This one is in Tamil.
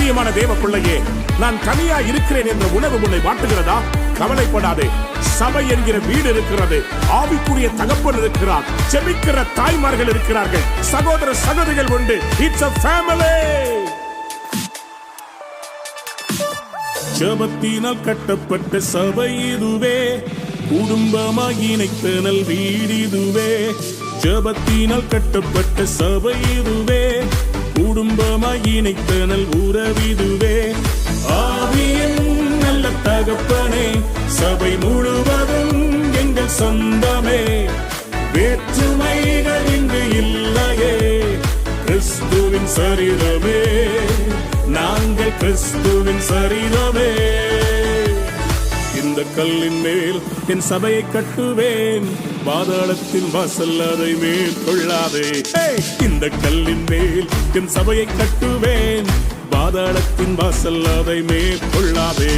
பிரியமான தேவ பிள்ளையே, நான் தனியா இருக்கிறேன் என்ற உணர்வு உன்னை வாட்டுகிறதா? கவலைப்படாதே, சபை என்கிற வீடு இருக்கிறது, ஆவிக்குரிய தகப்பன் இருக்கிறார், ஜெபிக்கிற தாய்மார்கள் இருக்கிறார்கள், சகோதர சகோதரிகள் உண்டு. It's a family. ஜெபத்தினால் கட்டப்பட்ட சபை இதுவே, குடும்பமாய் இணைத்த நல் வீடு இதுவே. ஜெபத்தினால் கட்டப்பட்ட சபை இதுவே, குடும்பமாய் இணைத்த நல் உறவிதுவே. ஆவியின் நல்ல தகப்பனே, சபை முழுவதும் எங்கள் சொந்தமே. வேற்றுமைகள் இங்கு இல்லையே, கிறிஸ்துவின் சரீரமே, நாங்கள் கிறிஸ்துவின் சரீரமே. இந்த கல்லின் மேல் என் சபையை கட்டுவேன், பாதாளத்தின் வாசல் அதை மேற்கொள்ளாதே. இந்த கல்லின் மேல் என் சபையை கட்டுவேன், பாதாளத்தின் வாசல் அதை மேற்கொள்ளாதே.